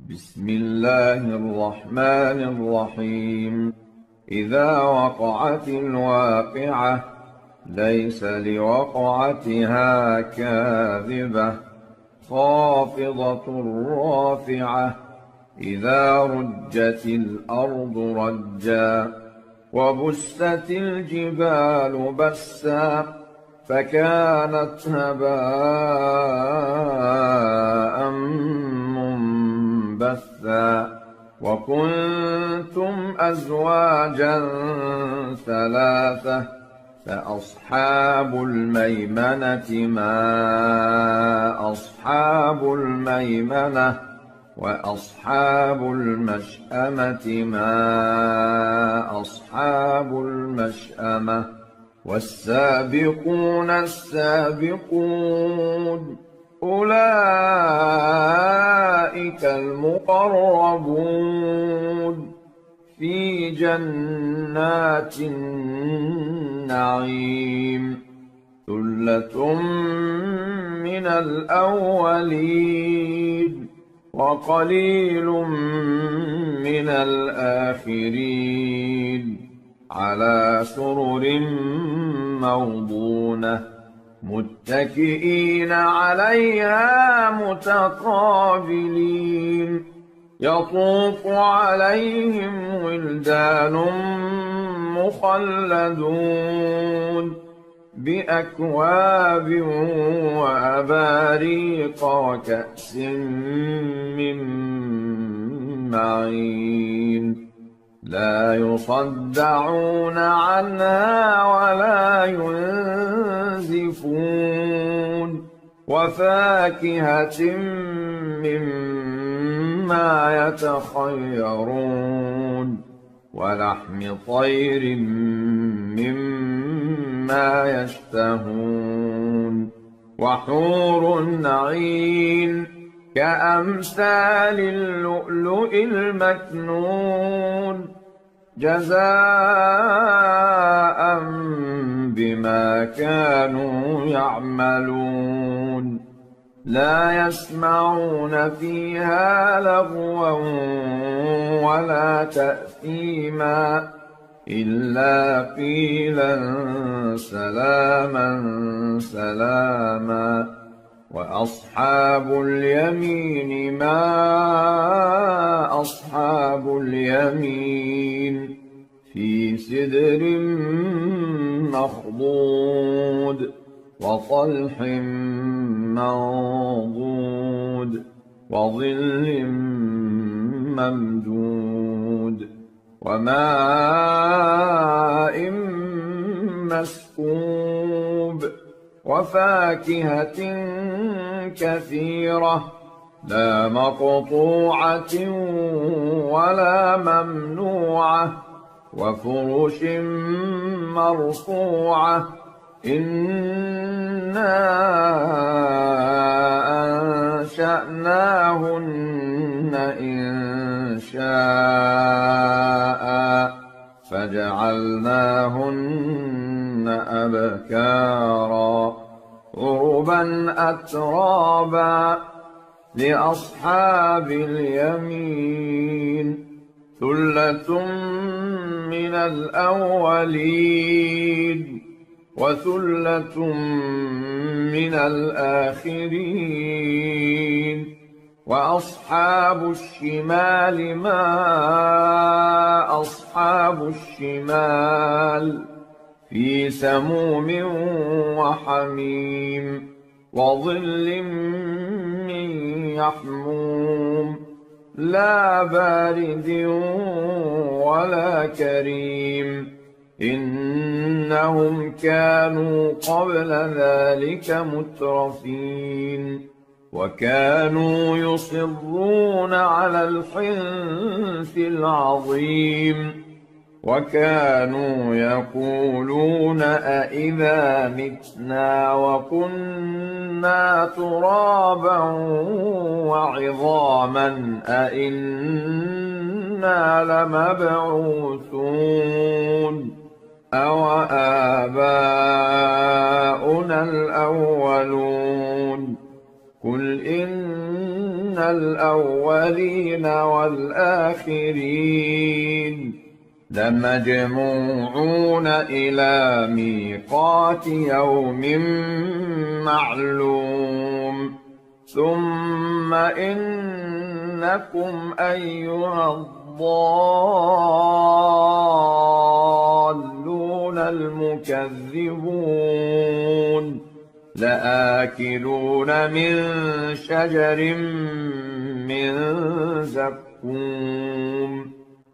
بسم الله الرحمن الرحيم. إذا وقعت الواقعة ليس لوقعتها كاذبة خافضة رافعة إذا رجت الأرض رجا وبست الجبال بسا فكانت هباء منبثا وكنتم أزواجا ثلاثة فأصحاب الميمنة ما أصحاب الميمنة وأصحاب المشأمة ما أصحاب المشأمة والسابقون السابقون أولئك المقربون في جنات النعيم ثلة من الأولين وقليل من الآخرين على سرر موضونة متكئين عليها متقابلين يطوف عليهم ولدان مخلدون بأكواب وأباريق وكأس من معين لا يصدعون عنها ولا ينزفون وفاكهة مما يتخيرون ولحم طير مما يشتهون وحور عين كأمثال اللؤلؤ المكنون جزاء بما كانوا يعملون لا يسمعون فيها لغوا ولا تأثيما إلا قيلا سلاما سلاما وأصحاب اليمين ما أصحاب اليمين في سدر مخضود وطلح منضود وظل ممدود وماء مسكوب وفاكهة كثيرة لا مقطوعة ولا ممنوعة وفرش مرفوعة إنا أنشأناهن إنشاء فجعلناهن أبكارا عربا أترابا لأصحاب اليمين ثلة من الأولين وثلة من الآخرين وأصحاب الشمال ما أصحاب الشمال في سموم وحميم وظل من يحموم لا بارد ولا كريم إنهم كانوا قبل ذلك مترفين وكانوا يصرون على الحنث العظيم وكانوا يقولون أإذا متنا وكنا ترابا وعظاما أإنا لمبعوثون أوآباؤنا الأولون قل إن الأولين والآخرين لمجموعون إلى ميقات يوم معلوم ثم إنكم أيها الضالون المكذبون لآكلون من شجر من زقوم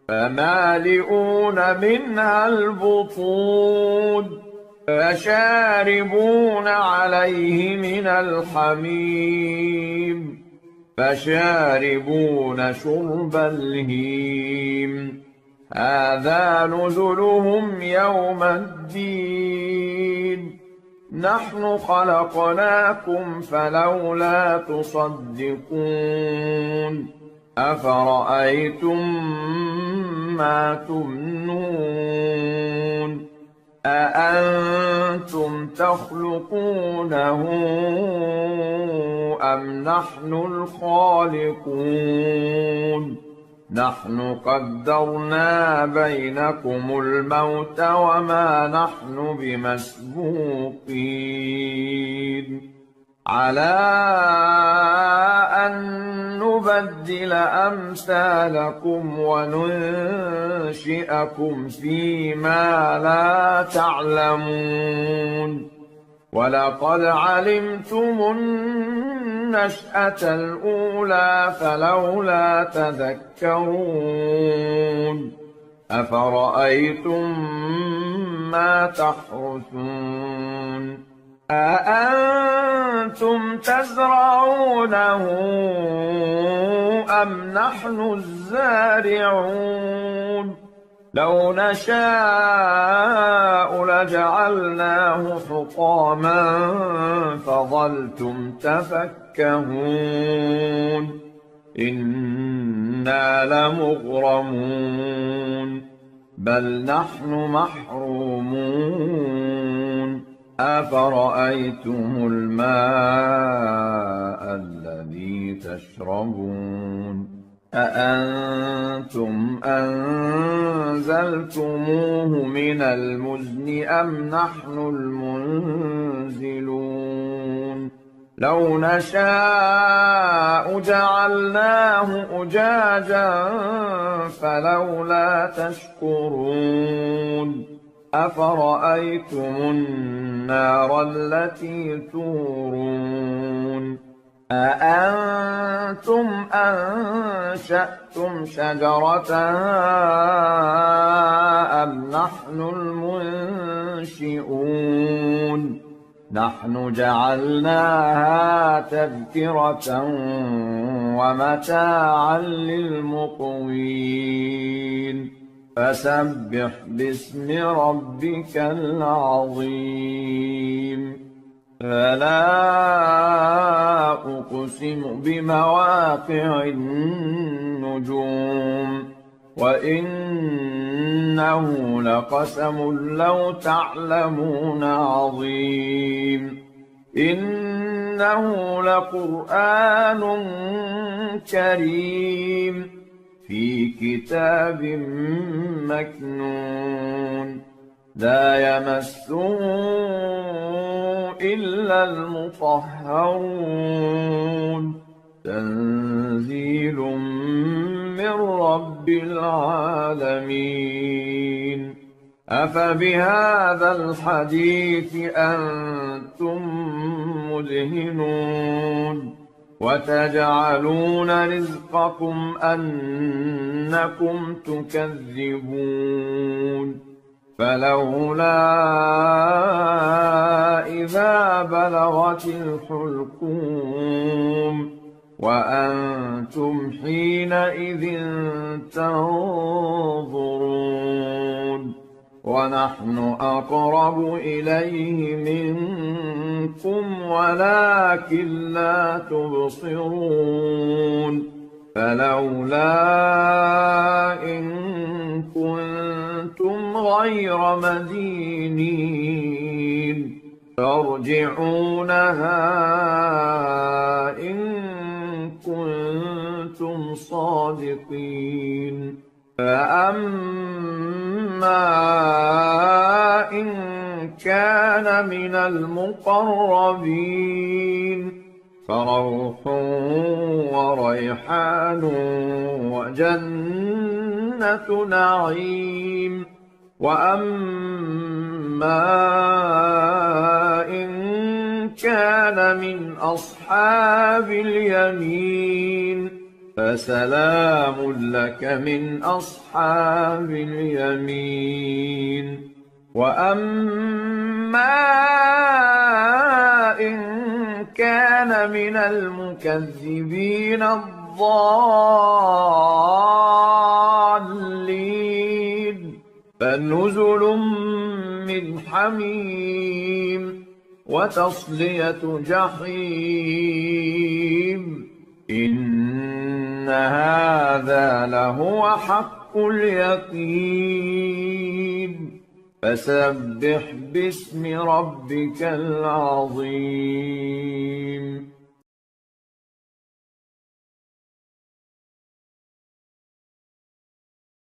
فمالئون منها البطون فشاربون عليه من الحميم فشاربون شرب الهيم هذا نزلهم يوم الدين نحن خلقناكم فلولا تصدقون أفرأيتم ما تمنون أأنتم تخلقونه أم نحن الخالقون نحن قدرنا بينكم الموت وما نحن بمسبوقين على أن نبدل أمثالكم وننشئكم فيما لا تعلمون ولقد علمتم النشأة الأولى فلولا تذكرون أفرأيتم ما تحرثون أأنتم تزرعونه أم نحن الزارعون لو نشاء لجعلناه حطاما فظلتم تفكهون إنا لمغرمون بل نحن محرومون أفرأيتم الماء الذي تشربون أأنتم أنزلتموه من المزن أم نحن المنزلون لو نشاء جعلناه أجاجا فلولا تشكرون أفرأيتم النار التي تورون أأنتم أنشأتم شجرتها أم نحن المنشئون نحن جعلناها تذكرة ومتاعا للمقوين فسبح باسم ربك العظيم فلا أقسم بمواقع النجوم وإنه لقسم لو تعلمون عظيم إنه لقرآن كريم في كتاب مكنون لا يمسه إلا المطهرون تنزيل من رب العالمين أفبهذا الحديث أنتم مدهنون وتجعلون رزقكم أنكم تكذبون فلولا إذا بلغت الحلقوم وأنتم حينئذ تنظرون ونحن أقرب إليه منكم ولكن لا تبصرون فلولا إن كنتم غير مدينين ترجعونها إن كنتم صادقين فأما إن كان من المقربين فروح وريحان وجنة نعيم وأما إن كان من أصحاب اليمين فسلام لك من أصحاب اليمين وأما إن كان من المكذبين الضالين فنزل من حميم وتصلية جحيم إن هذا لهو حق اليقين فسبح باسم ربك العظيم